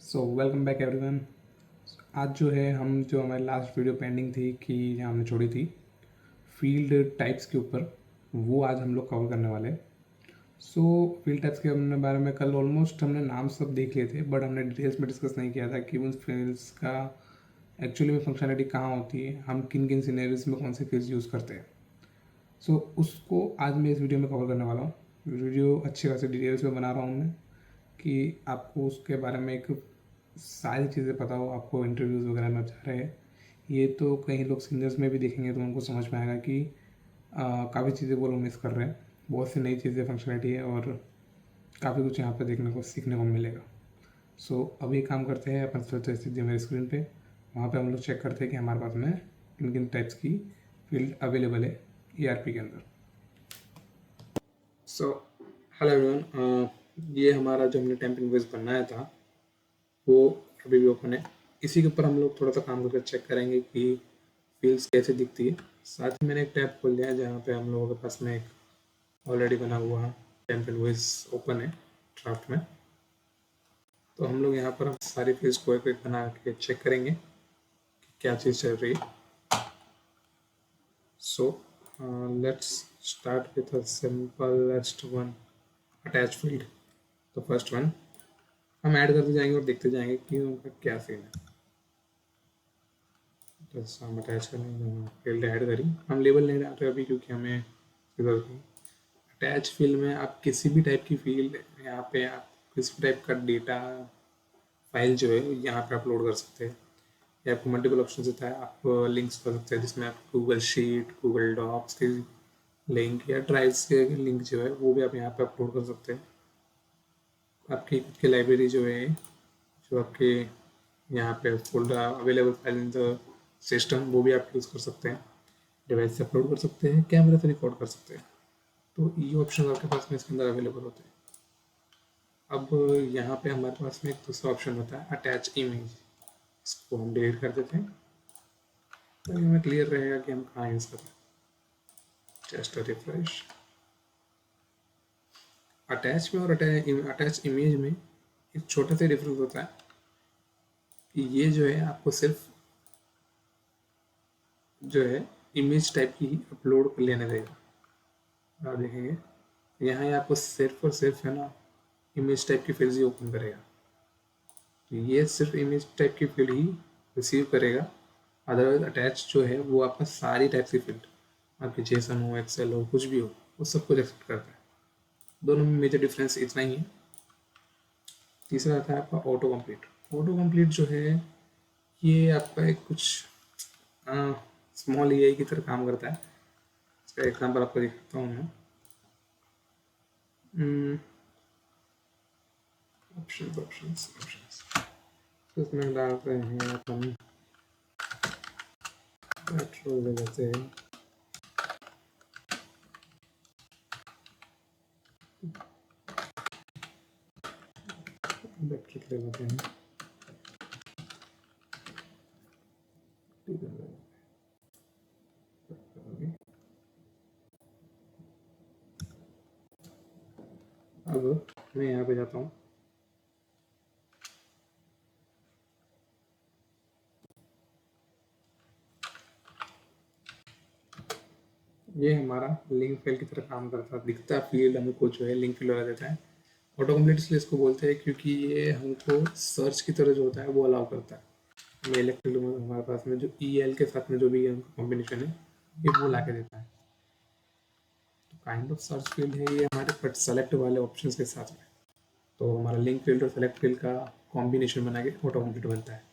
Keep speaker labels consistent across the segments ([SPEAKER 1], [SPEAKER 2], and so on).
[SPEAKER 1] So welcome back everyone. आज जो है हम जो हमारी लास्ट वीडियो पेंडिंग थी कि जहाँ हमने छोड़ी थी फील्ड टाइप्स के ऊपर, वो आज हम लोग कवर करने वाले हैं। सो फील्ड टाइप्स के हमने बारे में कल ऑलमोस्ट हमने नाम सब देख लिए थे, बट हमने डिटेल्स में डिस्कस नहीं किया था कि उन फील्ड्स का एक्चुअली में फंक्शनलिटी कहाँ होती है, हम किन किन सिनेरियोज में कौन से फील्ड्स यूज़ करते हैं। सो उसको आज मैं इस वीडियो में कवर करने वाला हूँ। वीडियो अच्छे खासे डिटेल्स में बना रहा हूँ मैं कि आपको उसके बारे में एक सारी चीज़ें पता हो, आपको इंटरव्यूज़ वगैरह में जा रहे हैं। ये तो कई लोग सीनियर्स में भी देखेंगे तो उनको समझ में आएगा कि काफ़ी चीज़ें वो लोग मिस कर रहे हैं। बहुत सी नई चीज़ें फंक्शनलिटी है और काफ़ी कुछ यहाँ पे देखने को सीखने को मिलेगा। सो अभी एक काम करते हैं, अपन चलते हैं मेरे स्क्रीन पे, वहाँ पे हम लोग चेक करते हैं कि हमारे पास में किन किन टाइप्स की फील्ड अवेलेबल है ERP के अंदर। सो हेलो एवरीवन, ये हमारा जो हमने टेम्प इनवॉइस बनाया था वो अभी भी ओपन है। इसी के ऊपर हम लोग थोड़ा सा काम करके चेक करेंगे कि फील्ड्स कैसे दिखती है। साथ ही मैंने एक टैब खोल लिया है जहाँ पे हम लोगों के पास में एक ऑलरेडी बना हुआ टेम्प इनवॉइस ओपन है ड्राफ्ट में। तो हम लोग यहाँ पर हम सारी फील्ड्स को एक एक बना के चेक करेंगे कि क्या चीज़ चल रही है। So let's start with a simplest one, attach field. तो फर्स्ट वन हम ऐड करते जाएंगे और देखते जाएंगे कि उनका क्या सीन है। तो हम अटैच करेंगे, फील्ड ऐड करी, हम लेबल नहीं डाल रहे अभी क्योंकि हमें अटैच फील्ड में आप किसी भी टाइप की फील्ड, यहाँ पे आप किसी भी टाइप का डेटा फाइल जो है यहाँ पे अपलोड कर सकते हैं। या आपको मल्टीपल ऑप्शन देता है, आप लिंक्स कर सकते हैं जिसमें आप गूगल शीट, गूगल डॉक्स के लिंक या ड्राइव्स के लिंक जो है वो भी आप यहाँ पे अपलोड कर सकते हैं। आपकी खुद की लाइब्रेरी जो है, जो आपके यहाँ पे folder available file in the system, वो भी आप यूज़ कर सकते हैं। डिवाइस से अपलोड कर सकते हैं, कैमरे से रिकॉर्ड कर सकते हैं। तो ये ऑप्शन आपके पास में इसके अंदर अवेलेबल होते हैं। अब यहाँ पे हमारे पास में एक दूसरा ऑप्शन होता है अटैच इमेज। इसको हम डिलीट कर देते हैं तो हमें क्लियर रहेगा कि हम कहाँ यूज़ कर रहे हैं। Just refresh. अटैच में और अटैच इमेज में एक छोटा सा डिफरेंस होता है कि ये जो है आपको सिर्फ जो है इमेज टाइप की ही अपलोड कर लेने देगा। आप देखेंगे यहाँ ये आपको सिर्फ और सिर्फ है ना इमेज टाइप की फील्ड ही ओपन करेगा। तो ये सिर्फ इमेज टाइप की फील्ड ही रिसीव करेगा। अदरवाइज अटैच जो है वो आपका सारी टाइप की फील्ड, आपकी जेसन हो, एक्सेल हो, कुछ भी हो, वो सब कुछ एक्सेप्ट करता है। दोनों में मेजर डिफरेंस इतना ही है। तीसरा आता है आपका ऑटो कंप्लीट। ऑटो कंप्लीट जो है ये आपका एक कुछ स्मॉल AI की तरह काम करता है। इसका एग्जाम्पल आपको दिखाता हूँ मैं। ऑप्शंस ऑप्शंस ऑप्शंस तो इसमें डालते हैं अपन पेट्रोल ले लेते हैं, इलेक्ट्रिक ले लेते हैं, अब मैं यहाँ पे जाता हूँ। ये हमारा लिंक फाइल की तरह काम करता है, दिखता है फील्ड हमको जो है लिंक फील्ड वाला देता है। ऑटो कंप्लीट इसलिए इसको बोलते हैं क्योंकि ये हमको सर्च की तरह जो होता है वो अलाउ करता है। ये इलेक्ट्रिक में हमारे पास में जो EL के साथ में जो भी कॉम्बिनेशन है ये वो ला के देता है। तो काइंड ऑफ सर्च फील्ड है ये हमारे बट सेलेक्ट वाले ऑप्शंस के साथ में। तो हमारा लिंक फील्ड और सेलेक्ट फील्ड का कॉम्बिनेशन बना के ऑटो कंप्लीट बनता है।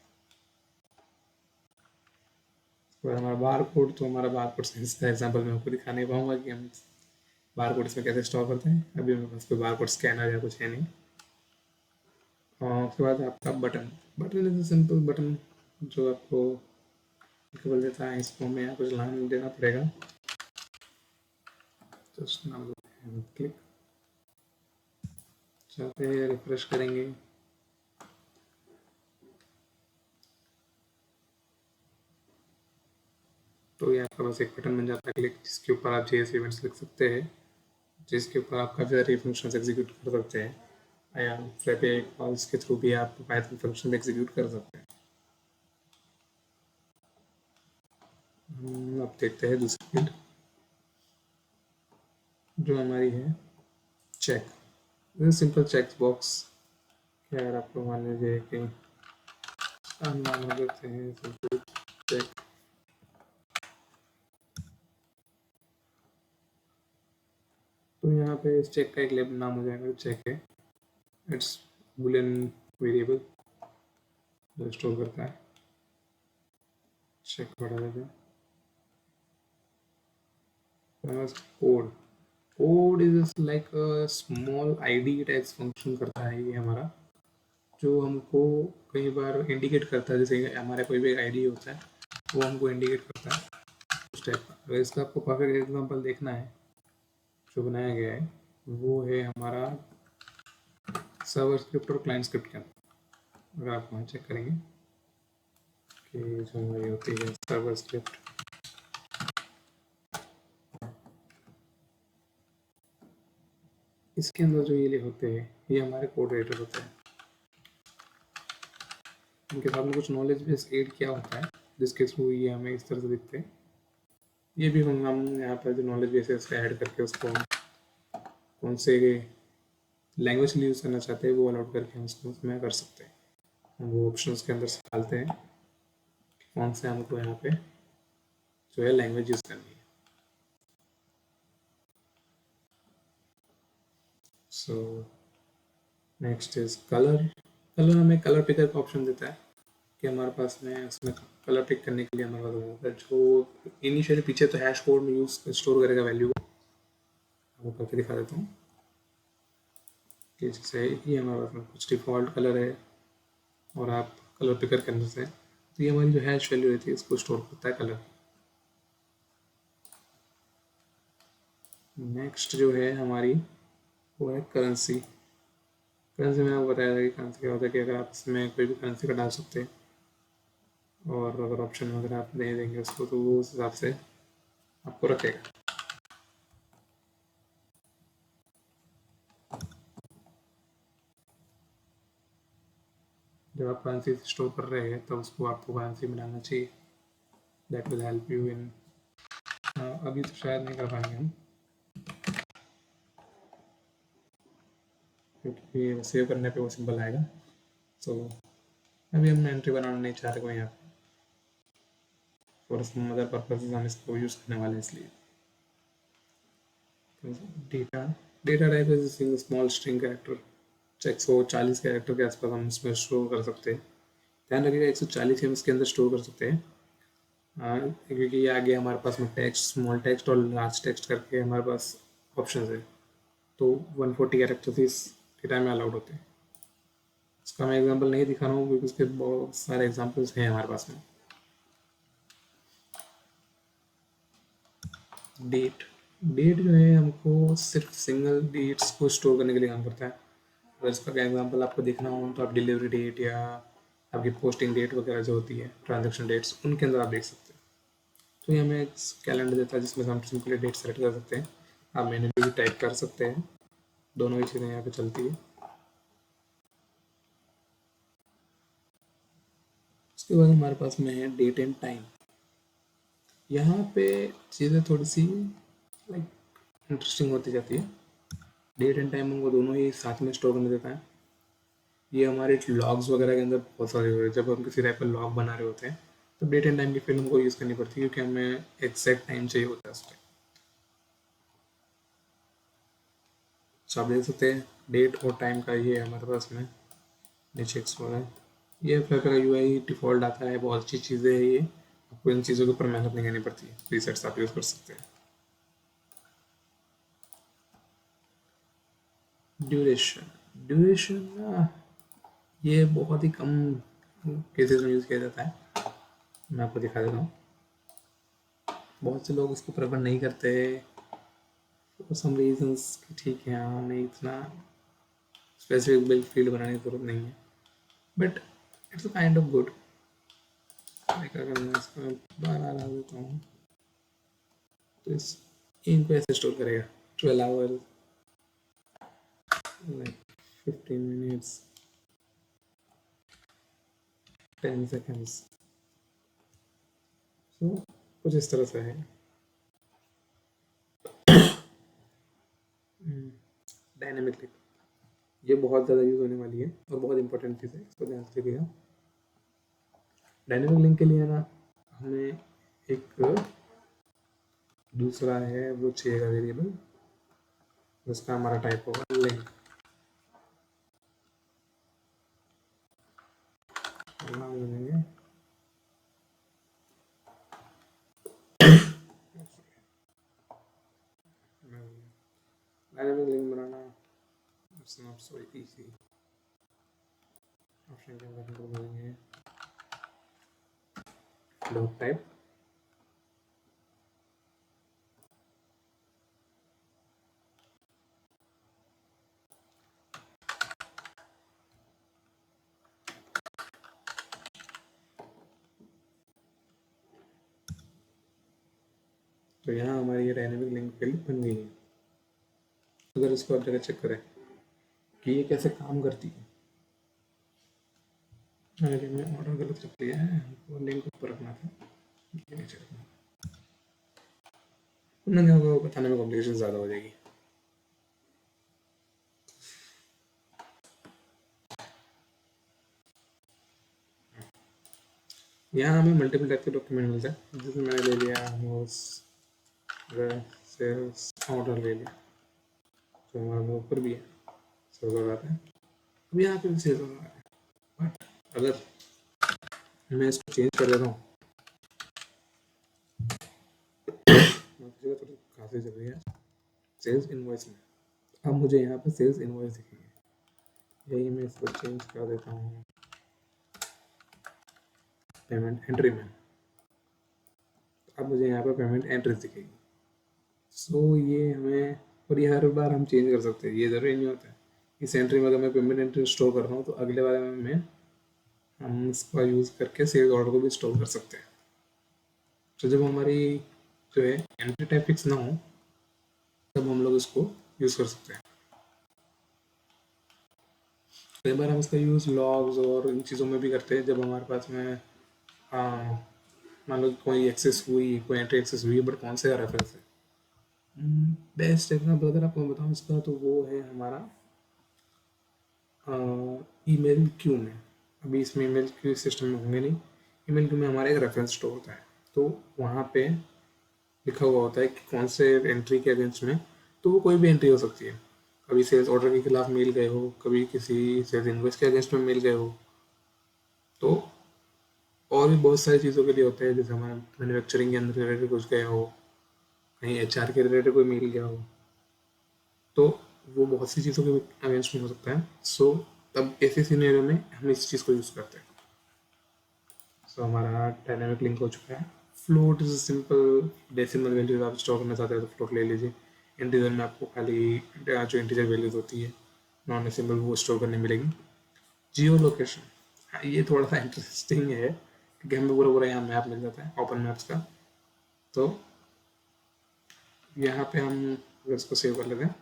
[SPEAKER 1] और हमारा बार कोड, तो हमारा बार कोड इसका एग्जाम्पल मैं आपको दिखा नहीं पाऊंगा कि हम बार कोड इसमें कैसे स्टोर करते हैं। अभी मेरे पास कोई बार कोड स्कैनर या कुछ है नहीं। और उसके बाद आपका button. Button is simple button जो आपको केवल देता है, इसको हमें कुछ लाइन देना पड़ेगा। जस्ट नाउ क्लिक, चलते हैं, रिफ्रेश करेंगे। तो ये आपका बस एक बटन बन जाता है क्लिक, जिसके ऊपर आप JS इवेंट्स लिख सकते हैं, जिसके ऊपर आप काफ़ी सारे फंक्शंस एग्जीक्यूट कर सकते हैं। या फ्लैपी कॉल्स के थ्रू भी आप पाइथन फंक्शन एग्जीक्यूट कर सकते हैं। अब देखते हैं दूसरी फील्ड जो हमारी है चेक। Simple check box. क्या यार आपको मान लीजिए कि हम मान लेते हैं सिंपल चेक। तो यहाँ पे इस चेक का एक लेबल नाम हो जाएगा चेक है। इट्स बूलियन वेरिएबल जो स्टोर करता है। चेक बढ़ा देते हैं। Code code is like a small ID types function करता है ये हमारा, जो हमको कई बार इंडिकेट करता है। जैसे हमारा कोई भी आईडी होता है वो हमको इंडिकेट करता है उस टाइप का। अगर इसका आपको परफेक्ट एग्जांपल देखना है जो बनाया गया है वो है हमारा सर्वर स्क्रिप्ट और क्लाइंट स्क्रिप्ट के अंदर। अगर आप वहाँ चेक करेंगे कि जो हमारी होती है सर्वर स्क्रिप्ट, इसके अंदर जो ये होते हैं ये हमारे कोड एडिटर होते हैं। इनके साथ में कुछ नॉलेज बेस ऐड किया होता है जिसके थ्रू ये हमें इस तरह से दिखते हैं। ये भी हम यहाँ पर जो नॉलेज बेस ऐड करके उसको कौन से लैंग्वेज के लिए यूज़ करना चाहते हैं वो अलाउट करके हम उसको उसमें कर सकते हैं। हम वो ऑप्शंस के अंदर से डालते हैं कौन से हमको यहाँ पे जो है लैंग्वेज यूज़ करनी है। So next is colour. Colour हमें कलर पिकर का ऑप्शन देता है कि हमारे पास में उसमें कलर पिक करने के लिए हमारे पास होता है जो इनिशियली पीछे तो हैश कोड में यूज़ स्टोर करेगा वैल्यू को। आपको करके दिखा देता हूँ कि जैसे ये हमारे पास में कुछ डिफ़ॉल्ट कलर है और आप कलर पिकर करने से तो ये हमारी जो हैश वैल्यू रहती है इसको स्टोर करता है कलर। नेक्स्ट जो है हमारी वो है करेंसी। करेंसी में आपको बताया था कि करेंसी क्या होता है कि अगर आप इसमें कोई भी करेंसी का डाल सकते हैं और अगर ऑप्शन वगैरह आप दे देंगे उसको तो वो उस हिसाब से आपको रखेगा। जब आप करेंसी स्टोर कर रहे हैं तो उसको आपको करेंसी में डालना चाहिए। That will help you in. अभी तो शायद नहीं कर पाएंगे हम क्योंकि सेव करने पे वो सिंबल आएगा। तो अभी हम एंट्री बनाना नहीं चाह रहे कोई यहाँ पे फॉर सम अदर पर्पज हम इसको यूज़ करने वाले हैं इसलिए। Data data type is small string character. 140 character के आसपास हम इसमें स्टोर कर सकते हैं। ध्यान रखिएगा 140 हम इसके अंदर स्टोर कर सकते हैं। क्योंकि ये आगे हमारे पास में टेक्स्ट स्मॉल टेक्स्ट और लार्ज टेक्स्ट करके हमारे पास ऑप्शन है। तो 140 कैरेक्टर्स इस डेटा में अलाउड होते हैं। इसका मैं एग्जांपल नहीं दिखा रहा हूँ क्योंकि उसके बहुत सारे एग्जांपल्स हैं हमारे पास में। डेट डेट जो है हमको सिर्फ सिंगल डेट्स को स्टोर करने के लिए काम करता है। अगर इसका एग्जांपल आपको देखना हो तो आप डिलीवरी डेट या आपकी पोस्टिंग डेट वगैरह जो होती है ट्रांजेक्शन डेट्स उनके अंदर आप देख सकते हैं। तो ये हमें एक कैलेंडर देता है जिसमें हम सिंपली डेट सेलेक्ट कर सकते हैं। आप मैन्युअली भी टाइप कर सकते हैं। दोनों ही चीज़ें यहाँ पे चलती है। उसके बाद हमारे पास में है डेट एंड टाइम। यहाँ पे चीज़ें थोड़ी सी लाइक इंटरेस्टिंग होती जाती है। डेट एंड टाइम हमको दोनों ही साथ में स्टोर करने देता है। ये हमारे लॉग्स वगैरह के अंदर बहुत सारे हो रहे हैं। जब हम किसी टाइप का लॉग बना रहे होते हैं तो डेट एंड टाइम की फील्ड हमको यूज़ करनी पड़ती है क्योंकि हमें एग्जैक्ट टाइम चाहिए होता है उस टाइम। तो आप देख सकते हैं डेट और टाइम का ये हमारे पास में नीचे एक्सप्लोर है। ये फ्लैपर का यूआई डिफ़ॉल्ट आता है। बहुत अच्छी चीज़ें है ये। आपको इन चीज़ों के ऊपर मेहनत नहीं करनी पड़ती है। प्रीसेट्स आप यूज़ कर सकते हैं। ड्यूरेशन ड्यूरेशन ये बहुत ही कम केसेस में यूज़ किया जाता है। मैं आपको दिखा देता हूँ। बहुत से लोग इसको प्रेफर नहीं करते फॉर सम रीजंस कि ठीक है हाँ नहीं इतना स्पेसिफिक बिल्ड फील्ड बनाने की जरूरत नहीं है but it's a kind of good. अगर मैं इसको बाहर ला देता हूँ तो इनको ऐसे स्टोर करेगा 12 आवर लाइक 15 minutes 10 seconds। सो कुछ इस तरह से है। डायनेमिक लिंक ये बहुत ज़्यादा यूज़ होने वाली है और बहुत इंपॉर्टेंट चीज़ है, इसको ध्यान से रखिएगा। डायनेमिक लिंक के लिए ना हमें एक दूसरा है वो चाहिएगा वेरिएबल, जिसका हमारा टाइप होगा लिंक। नाम देंगे dynamic link banana it's not so easy. Option के अंदर हम देंगे डॉट टाइप, तो यहाँ हमारी ये डायनेमिक लिंक फील्ड बन गई है। अगर इसको आप जगह चेक करें कि ये कैसे काम करती है, अरे मैं ऑर्डर गलत रख लिया है, वो लिंक ऊपर रखना था, ये नीचे रखना। उन्हें क्या होगा बताने में कॉम्प्लिकेशन ज़्यादा हो जाएगी। यहाँ हमें मल्टीपल टाइप के डॉक्यूमेंट मिलते हैं, जिसमें मैंने ले लिया सेल्स ऑर्डर ले लिया, तो हमारे ऊपर भी है सेल्स ऑर्डर आता है। अब यहाँ पे भी सेल्स ऑर्डर आता है, बट अगर मैं इसको चेंज कर देता हूँ, थोड़ी खांसी चल रही है, सेल्स इनवॉइस में, अब मुझे यहाँ पे सेल्स इनवॉइस दिखेंगे। यही मैं इसको चेंज कर देता हूँ पेमेंट एंट्री में, अब मुझे यहाँ पे पेमेंट एंट्री दिखेगी। सो ये हमें, और ये हर बार हम चेंज कर सकते हैं, ये ज़रूरी नहीं होता है। इस एंट्री में अगर मैं पेमेंट एंट्री स्टोर कर रहा हूँ तो अगले बार में हम इसका यूज़ करके सेल्स ऑर्डर को भी स्टोर कर सकते हैं। तो जब हमारी जो है एंट्री टाइप फिक्स ना हो तब हम लोग इसको यूज़ कर सकते हैं। कई बार हम इसका यूज़ लॉग्स और इन चीज़ों में भी करते हैं, जब हमारे पास में मान लो कोई एक्सेस हुई, कोई एंट्री एक्सेस हुई, बट कौन से रेफरेंस है। बेस्ट एग्जाम्पल अगर आपको बताऊँ इसका तो वो है हमारा ईमेल क्यू में। अभी इसमें ईमेल क्यू सिस्टम में होंगे नहीं, ईमेल क्यू में हमारा एक रेफरेंस स्टोर होता है, तो वहाँ पे लिखा हुआ होता है कि कौन से एंट्री के अगेंस्ट में, तो वो कोई भी एंट्री हो सकती है। कभी सेल्स ऑर्डर के खिलाफ मेल गए हो, कभी किसी सेल्स इनवॉइस के अगेंस्ट में मेल गए हो, तो और भी बहुत सारी चीज़ों के लिए होते हैं, जैसे हमारे मैन्युफैक्चरिंग के अंदर रिलेटेड कुछ गए हो, कहीं एचआर के रिलेटेड कोई मेल गया हो, तो वो बहुत सी चीज़ों के अगेंस्ट में हो सकता है। सो तब ऐसे सिनेरियो में हम इस चीज़ को यूज़ करते हैं। सो हमारा डायनामिक लिंक हो चुका है। Float is simple decimal values आप स्टोर करना चाहते हैं तो फ्लोट ले लीजिए। इंटीजर में आपको खाली जो इंटीजर वैल्यूज होती है नॉन डेसिमल वो स्टोर करने मिलेगी। जियो लोकेशन, हाँ ये थोड़ा सा इंटरेस्टिंग है क्योंकि हमें पूरा पूरा यहाँ मैप मिल जाता है ओपन मैप्स का। तो यहाँ पे हम अगर इसको सेव कर लेते हैं,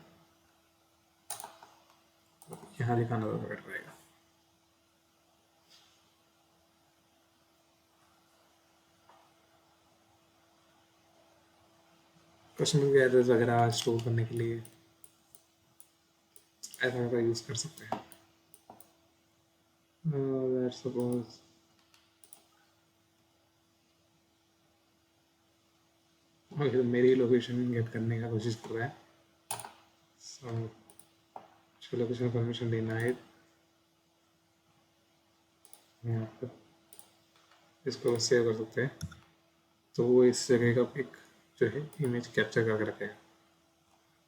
[SPEAKER 1] यहाँ दिखाना ज़्यादा बेटर रहेगा। कस्टमर के एड्रेस वगैरह स्टोर करने के लिए ऐसा यूज़ कर सकते हैं। let's suppose तो मेरी लोकेशन गेट करने का कोशिश कर रहा है, सो लोकेशन परमिशन डिनाइड। यहाँ पर इसको सेव कर सकते हैं, तो वो इस जगह का एक जो है इमेज कैप्चर करके रखेगा।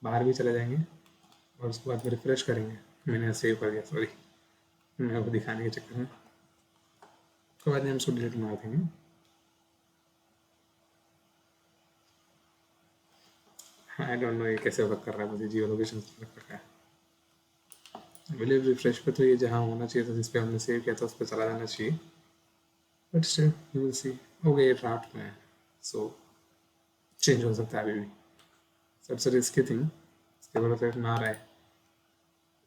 [SPEAKER 1] बाहर भी चले जाएंगे और उसके बाद रिफ्रेश करेंगे, मैंने सेव कर दिया, सॉरी मैं वो दिखाने के चक्कर में, उसके बाद हम उसको डिलीट मार देंगे। आई डोंट नो ये कैसे वर्क कर रहा है, मुझे जियो लोकेशन वर्क कर रहा है। बिलीव रिफ्रेश पे तो ये जहाँ होना चाहिए था जिस पे हमने सेव किया था उस पर चला जाना चाहिए, but still you will see. Okay ये ड्राफ्ट में है, सो चेंज हो सकता है अभी भी, सबसे रिस्की थिंग इसके बड़ा इफेक्ट ना रहे।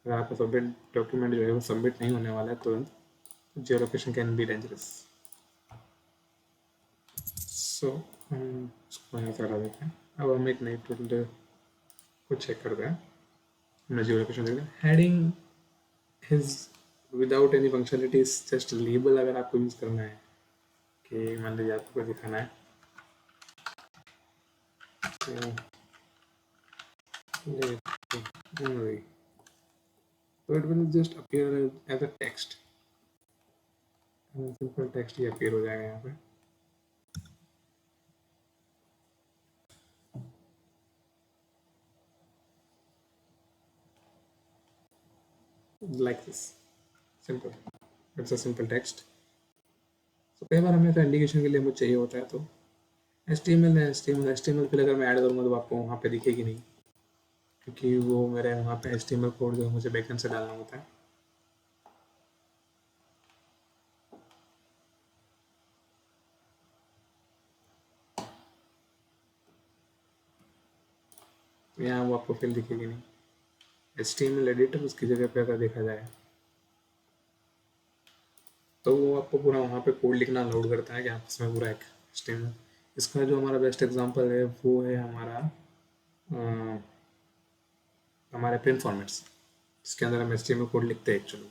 [SPEAKER 1] अगर आपका सबमिट डॉक्यूमेंट जो है वो सबमिट नहीं होने वाला है तुरंत, geo location can be dangerous. So हम इसको यहाँ से हटा देते हैं। अब हम एक नई फील्ड को चेक करते हैं। हमने जियो लोकेशन देख लिया। Heading is without any functionality, is just label अगर आपको यूज़ करना है कि मान लीजिए आपको दिखाना है तो it will just appear as a text, simple text ही अपीयर हो जाएगा यहाँ पे। like this, simple, it's a simple text। तो कई बार हमें तो इंडिकेशन के लिए मुझे चाहिए होता है तो HTML है, HTML फिर अगर मैं ऐड करूँगा तो आपको वहाँ पे दिखेगी नहीं, क्योंकि वो मेरे वहाँ पे HTML कोड जो है मुझे बैकएंड से डालना होता है। तो यहाँ वो आपको फिर दिखेगी नहीं। HTML एडिटर उसकी जगह पे अगर देखा जाए तो वो आपको पूरा वहाँ पे कोड लिखना अलाउड करता है कि आप इसमें पूरा एक HTML। इसका जो हमारा बेस्ट एग्जांपल है वो है हमारे प्रिंट फॉर्मेट्स, जिसके अंदर हम HTML कोड लिखते हैं एक्चुअली।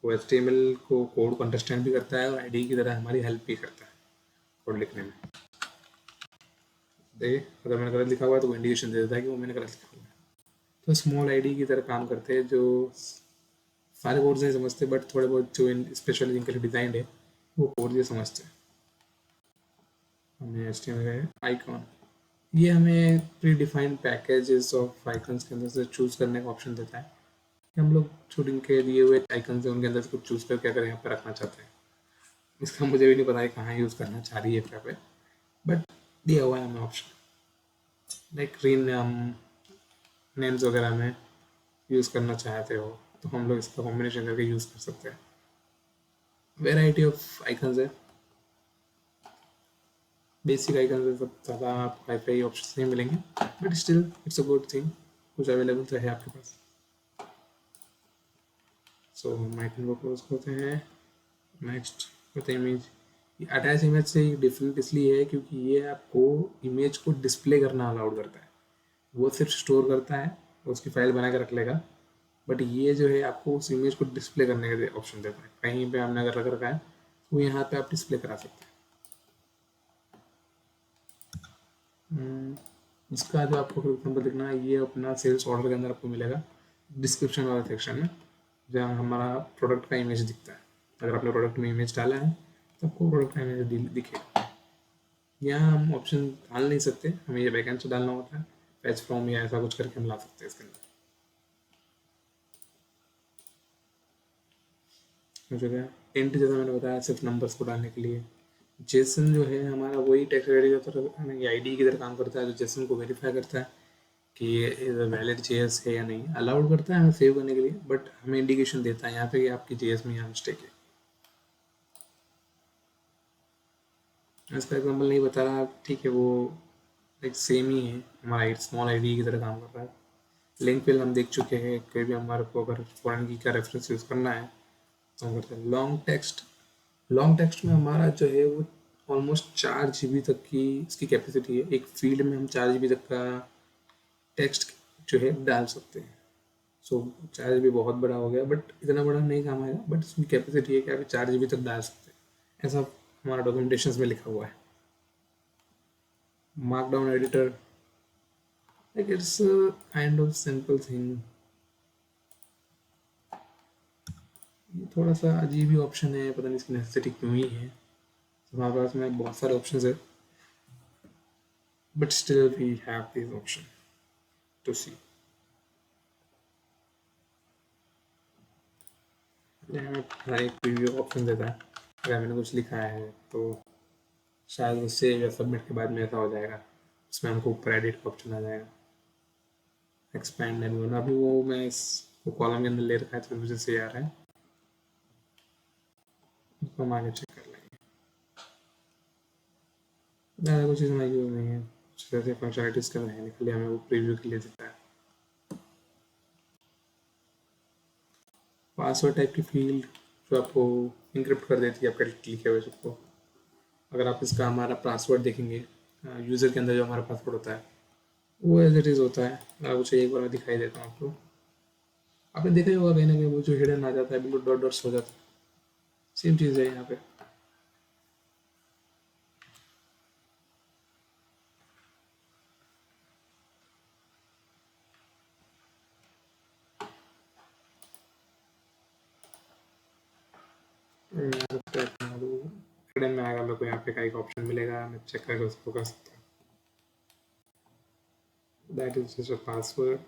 [SPEAKER 1] वो HTML को कोड को अंडरस्टैंड भी करता है और आईडी की तरह हमारी हेल्प भी करता है कोड लिखने में। देखिए अगर मैंने गलत लिखा हुआ है तो वो इंडिकेशन दे देता है कि वो मैंने गलत लिखा हुआ है। तो स्मॉल आईडी की तरह काम करते हैं, जो सारे कोड्स नहीं समझते बट थोड़े बहुत जो स्पेशली जिनके लिए डिज़ाइंड है वो कोड ये समझते हैं। हमें HTML है आइकॉन, ये हमें pre defined packages of icons के अंदर से चूज़ करने का ऑप्शन देता है कि हम लोग छोटे इनके दिए हुए आइकन्स हैं उनके अंदर से कुछ चूज़ करके अगर यहाँ पर रखना चाहते हैं। इसका मुझे भी नहीं पता है कहाँ यूज़ करना चाह रही है यहाँ पे, बट दिया हुआ है हमें ऑप्शन। लाइक रीन नेम्स वगैरह में यूज़ करना चाहते हो तो हम लोग इसका कॉम्बिनेशन करके यूज़ कर सकते हैं। वेराइटी ऑफ आइकन्स है, बेसिक आइकन्स है, सब ज़्यादा आपको हाई ऑप्शन नहीं मिलेंगे, but still it's a good thing, कुछ अवेलेबल तो है आपके पास। सो हम आइकन को क्लोज करते हैं। नेक्स्ट करते हैं इमेज। अटैच इमेज से डिफरेंट इसलिए है क्योंकि ये आपको इमेज को डिस्प्ले करना अलाउड करता है। वो सिर्फ स्टोर करता है, उसकी फाइल बना के रख लेगा, बट ये जो है आपको उस इमेज को डिस्प्ले करने का ऑप्शन देता है। कहीं पे हमने अगर रख रखा है तो यहाँ पे आप डिस्प्ले करा सकते हैं। इसका जो आपको फॉर एग्जाम्पल देखना है, ये अपना सेल्स ऑर्डर के अंदर आपको मिलेगा डिस्क्रिप्शन वाला सेक्शन में, जहाँ हमारा प्रोडक्ट का इमेज दिखता है। अगर आपने प्रोडक्ट में इमेज डाला है तो आपको प्रोडक्ट का इमेज दिखेगा। यहाँ हम ऑप्शन डाल नहीं सकते, हमें ये बैकएंड से डालना होता है, फैच फ्रॉम या ऐसा कुछ करके हम ला सकते हैं इसके अंदर। मुझे क्या इंट जैसा मैंने बताया सिर्फ नंबर्स को डालने के लिए। जेसन जो है हमारा वही टेक्स्ट आईडी की तरह आईडी की तरह काम करता है, जो जेसन को वेरीफाई करता है कि ये वैलिड जेएस है या नहीं, अलाउड करता है हमें सेव करने के लिए, बट हमें इंडिकेशन देता है यहाँ पे कि आपकी जेएस में यहाँ मिस्टेक है। इसका एग्जाम्पल नहीं बता रहा, ठीक है, वो एक सेम ही है, हमारा स्मॉल आईडी की तरह काम कर रहा है। लिंक फिल हम देख चुके हैं, कोई भी हमारे को अगर फॉरेन की का रेफरेंस यूज़ करना है तो हम करते हैं। लॉन्ग टेक्स्ट में हमारा जो है वो ऑलमोस्ट 4 GB तक की इसकी कैपेसिटी है। एक फील्ड में हम 4 GB तक का टेक्स्ट जो है डाल सकते हैं। सो 4 GB बहुत बड़ा हो गया, बट इतना बड़ा नहीं काम आएगा, बट इसकी कैपेसिटी है कि आप 4 GB तक डाल सकते हैं, ऐसा हमारा डॉक्यूमेंटेशन में लिखा हुआ है। Markdown editor, like it's kind of simple thing. ये थोड़ा सा अजीब ही ऑप्शन है, पता नहीं इसकी नेसेसिटी क्यों ही है। हमारे पास में बहुत सारे ऑप्शन है, but still we have this option to see. हर एक प्रीव्यू ऑप्शन देता है, अगर मैंने कुछ लिखा है तो शायद वो सेव या सबमिट के बाद में ऐसा हो जाएगा, उसमें हमको ऊपर एडिट का ऑप्शन आ जाएगा। एक्सपैंड एंड अभी वो मैं इस कॉलम के अंदर ले रखा है तो मुझे से आ रहा है, उसको हम आगे चेक कर लेंगे। ज़्यादा कुछ इसमें यूज़ नहीं है, कुछ ऐसे फंक्शनलिटीज़ का है, खाली हमें वो प्रीव्यू के लिए देता है। पासवर्ड टाइप की फील्ड जो आपको इंक्रिप्ट कर देती है आपके लिखे हुए सबको। अगर आप इसका हमारा पासवर्ड देखेंगे यूज़र के अंदर जो हमारा पासवर्ड होता है वो एज इट इज़ होता है। मैं आपको चाहिए एक बार मैं दिखाई देता हूँ आपको। आपने देखा ही होगा कहीं ना कहीं वो जो हिडन आ जाता है बिल्कुल डॉट डॉट्स हो जाता है, सेम चीज़ है यहाँ पे। हिडन में आएगा मेरे को यहाँ पे का एक ऑप्शन मिलेगा, मैं चेक करके उसको कर सकता हूँ। That is just a password.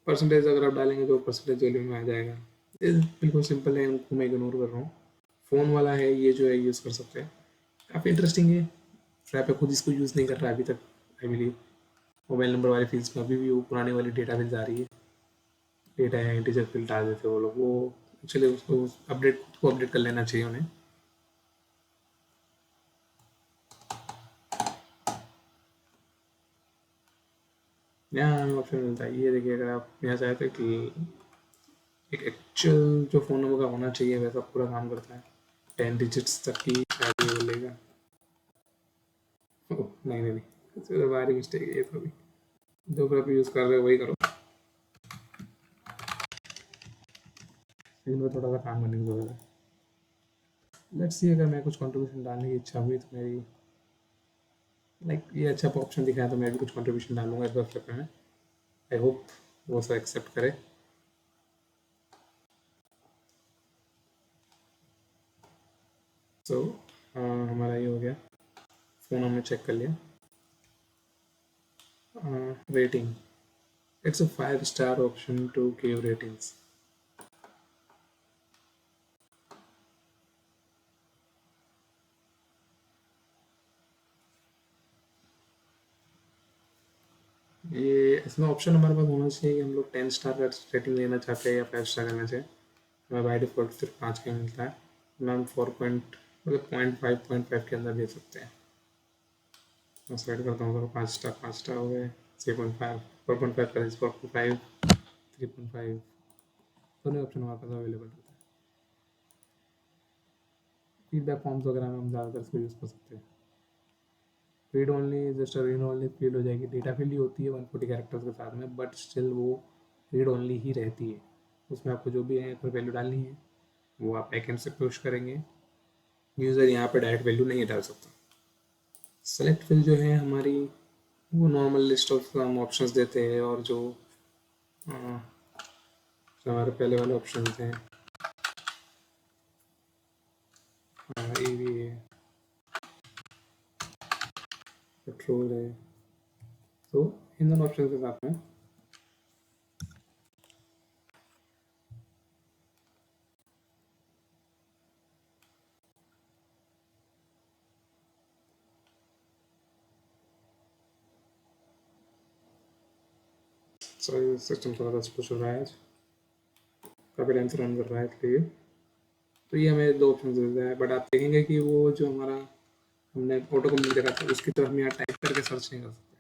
[SPEAKER 1] Percentage अगर आप डालेंगे तो परसेंटेज वैल्यू में आ जाएगा। ये बिल्कुल सिंपल है, उनको मैं इग्नोर कर रहा हूँ। फ़ोन वाला है ये जो है यूज़ कर सकते हैं, काफ़ी इंटरेस्टिंग है। ट्रैप है खुद इसको यूज़ नहीं कर रहा है अभी तक आई बिलीव। मोबाइल नंबर वाली फील्ड्स में अभी भी वो पुरानी वाली डेटा फील्ड आ रही है। डेटा है इंटीजर फील्ड डाल देते हैं वो लोग, वो एक्चुअली उसको अपडेट कर लेना चाहिए उन्हें। यहाँ हमें ऑप्शन मिलता है, ये देखिए अगर आप यहाँ चाहते हैं कि एक एक्चुअल जो फ़ोन नंबर का होना चाहिए वैसा पूरा काम करता है, 10 डिजिट्स तक की शायद ये बोलेगा। नहीं नहीं नहीं, तो हमारी मिस्टेक है ये तो। अभी जो फिर आप यूज़ कर रहे हो वही करो, लेकिन वो थोड़ा सा काम करने की जरूरत है। लेट्स सी अगर मैं कुछ कंट्रीब्यूशन डालने की इच्छा हुई तो मेरी लाइक ये अच्छा ऑप्शन दिखाया तो मैं भी कुछ कंट्रीब्यूशन डालूंगा इस बार में। आई होप वो सब एक्सेप्ट करे। सो हमारा ये हो गया, फ़ोन हमने चेक कर लिया। Rating, it's a 5 star option to give ratings. ये इसमें ऑप्शन हमारे पास होना चाहिए कि हम लोग 10 स्टार का रेटिंग लेना चाहते हैं या 5 स्टार करना चाहिए। हमें बाई डिफ़ॉल्ट सिर्फ 5 का ही मिलता है। मैम 4.5 के अंदर दे सकते हैं। मैं सेलेक्ट करता हूँ, 5 स्टार हो गए, 3.5 4.5 का 4.5 3.5 दोनों ऑप्शन हमारे पास अवेलेबल रहता है। फीडबैक फॉर्म्स वगैरह में हम ज़्यादातर इसको यूज़ कर सकते हैं। Read only just read only field हो जाएगी, डेटा फील्ड ही होती है 140 कैरेक्टर्स के साथ में, बट स्टिल वो रीड ओनली ही रहती है। उसमें आपको जो भी है कोई वैल्यू डालनी है वो आप बैकएंड से पुश करेंगे, यूज़र यहाँ पे डायरेक्ट वैल्यू नहीं डाल सकता। सेलेक्ट फील्ड जो है हमारी वो नॉर्मल लिस्ट ऑफ हम ऑप्शंस देते हैं, और जो हमारे पहले वाले ऑप्शन हैं ये भी है, पेट्रोल है, तो इन दोनों ऑप्शन के साथ में सॉरी सिस्टम थोड़ा सा स्लो चल रहा है आज, काफ़ी टाइम से रन कर रहा है इसलिए। तो ये हमें दो ऑप्शन देता है, बट आप देखेंगे कि वो जो हमारा हमने ऑटो कंप्लीट देखा था उसकी तरफ हम यहाँ टाइप करके सर्च नहीं कर सकते।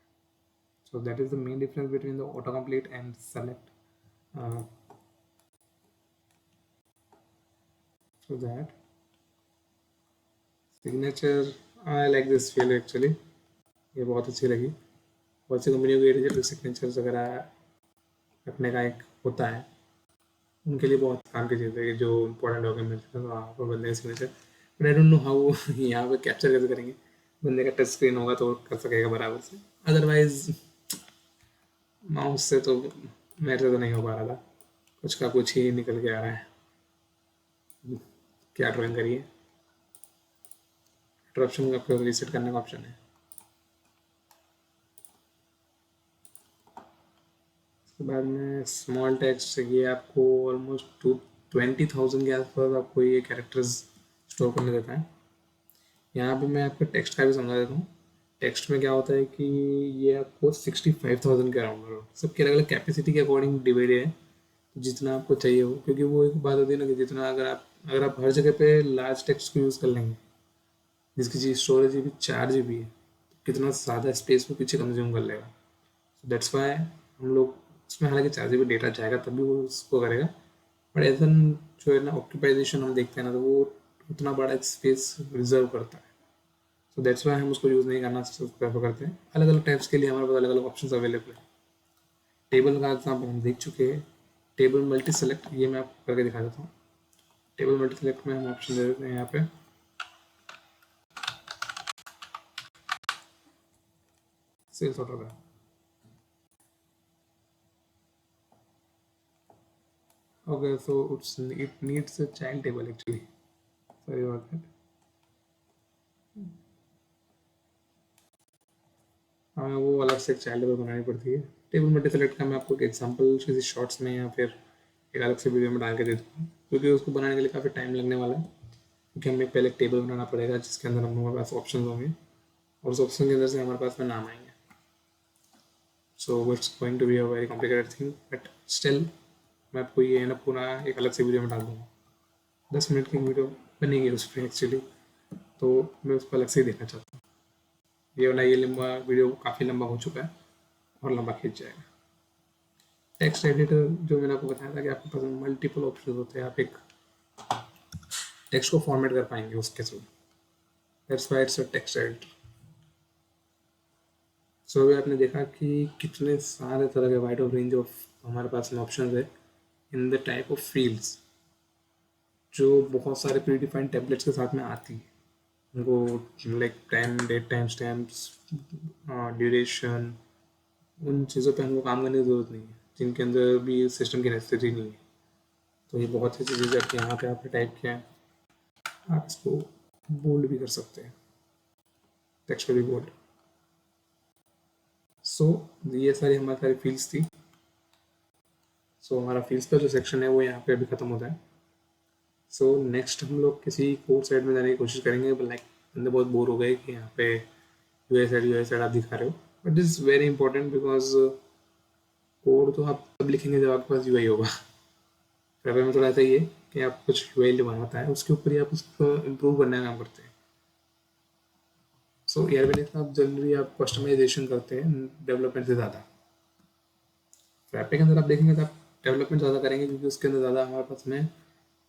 [SPEAKER 1] So that is the main difference between the auto complete and select. So that signature, I like this feel actually, ये बहुत अच्छी लगी। बहुत सी कंपनियों के डिजिटल सिग्नेचर्स वगैरह रखने का एक होता है, उनके लिए बहुत काम की चीज़ है कि जो इंपॉर्टेंट डॉक्यूमेंट्स हैं वहाँ पर बंदे का signature. But I don't know how यहाँ पे कैप्चर कैसे करेंगे। बंदे का टच स्क्रीन होगा तो कर सकेगा बराबर से, अदरवाइज माउस से तो मेरे से तो नहीं हो पा रहा था, कुछ का कुछ ही निकल के आ रहा है। क्या ड्राइंग करिए, ऑप्शन आपको रीसेट करने का ऑप्शन है। उसके बाद में स्मॉल टेक्स्ट, ये आपको ऑलमोस्ट 20,000 के आसपास आपको ये कैरेक्टर्स स्टोर करने देता है। यहाँ पे मैं आपको टेक्स्ट का भी समझा देता हूँ। टेक्स्ट में क्या होता है कि ये आपको 65,000 के अराउंड, सबकी अलग अलग कैपेसिटी के अकॉर्डिंग डिवाइडेड है, तो जितना आपको चाहिए हो, क्योंकि वो एक बात होती है ना कि जितना अगर आप हर जगह पे लार्ज टेक्स्ट को यूज़ कर लेंगे जिसकी चीज़ स्टोरेज भी 4 GB है, तो कितना ज़्यादा स्पेस वो पीछे कंज्यूम कर लेगा। दैट्स वाई हम लोग उसमें हालांकि चार्जेबल डेटा जाएगा तभी वो उसको करेगा, बट एज एन जो है ना ऑक्यूपाइजेशन हम देखते हैं ना, तो वो उतना बड़ा स्पेस रिजर्व करता है। सो दैट्स वाई हम उसको यूज़ नहीं करना प्रेफर करते हैं। अलग अलग टाइप्स के लिए हमारे पास अलग अलग ऑप्शन अवेलेबल है। टेबल का एग्जाम्पल हम देख चुके हैं। टेबल मल्टी सेलेक्ट ये मैं आपको करके दिखा देता हूँ। टेबल मल्टी सेलेक्ट में हम ऑप्शन दे देते हैं यहाँ पे सेल्स ऑर्डर का। Okay, so it needs a child table actually. Sorry about that. हमें वो अलग से एक चाइल्ड टेबल बनानी पड़ती है। टेबल मल्टी सेलेक्ट का मैं आपको एक एग्जांपल किसी शॉर्ट्स में या फिर एक अलग से वीडियो में डाल के दे दूँगा, क्योंकि उसको बनाने के लिए काफ़ी टाइम लगने वाला है। क्योंकि हमें पहले एक टेबल बनाना पड़ेगा जिसके अंदर हमारे पास ऑप्शन होंगे और उस ऑप्शन के अंदर से हमारे पास में नाम आएंगे। So it's going to be a very complicated thing, but still मैं आपको ये है ना पूरा एक अलग से वीडियो में डाल दूँगा। 10 मिनट की वीडियो बनेगी उस पर एक्चुअली, तो मैं उसको अलग से ही देखना चाहता हूँ। ये वाला ये लंबा वीडियो काफ़ी लंबा हो चुका है और लंबा खींच जाएगा। टेक्स्ट एडिटर जो मैंने आपको बताया था कि आपके पास मल्टीपल ऑप्शन होते हैं, आप एक टेक्स्ट को फॉर्मेट कर पाएंगे उसके थ्रू। That's why it's a text editor. So अभी आपने देखा कि कितने सारे तरह के वाइड ऑफ रेंज ऑफ हमारे पास में ऑप्शन है in the type of fields, जो बहुत सारे प्री डिफाइंड टेम्पलेट्स के साथ में आती है। उनको like time, date time stamps, duration, उन चीज़ों पे हमको काम करने की ज़रूरत नहीं है, जिनके अंदर भी सिस्टम की नेसेसिटी नहीं है। तो ये बहुत सी चीज़ें आपके यहाँ पे आपने टाइप किया है, आप इसको बोल्ड भी कर सकते हैं, टेक्स्ट पे भी बोल्ड। सो ये सारी हमारी सारी फील्ड्स थी। सो हमारा फील्ड्स का जो सेक्शन है वो यहाँ पे अभी ख़त्म होता है। सो नेक्स्ट हम लोग किसी कोड साइड में जाने की कोशिश करेंगे, बट लाइक बंदे बहुत बोर हो गए कि यहाँ पे यूएस साइड आप दिखा रहे हो, but this is very important because code तो आप तब लिखेंगे जब आपके पास यूआई होगा। पेपर में थोड़ा ऐसा ही है कि आप कुछ यूआई जो बनाता है उसके ऊपर ही आप उसको इम्प्रूव करने का काम करते हैं। सो एयरबेनिक में आप जनरली आप कस्टमाइजेशन करते हैं डेवलपमेंट से ज़्यादा। ऐप के अंदर आप देखेंगे तो आप डेवलपमेंट ज़्यादा करेंगे, क्योंकि उसके अंदर ज़्यादा हमारे पास में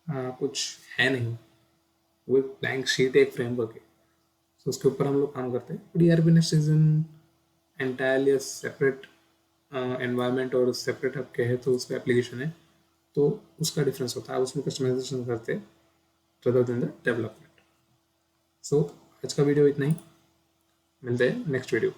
[SPEAKER 1] कुछ है नहीं, वो एक ब्लैंक शीट है, एक फ्रेमवर्क है। सो उसके ऊपर हम लोग काम करते हैं। But Airbnb is in entirely separate environment और सेपरेट आप कहे तो उसका एप्लीकेशन है, तो उसका डिफरेंस होता है, उसमें कस्टमाइजेशन करते हैं rather than the डेवलपमेंट। सो आज का वीडियो इतना ही, मिलते हैं नेक्स्ट वीडियो।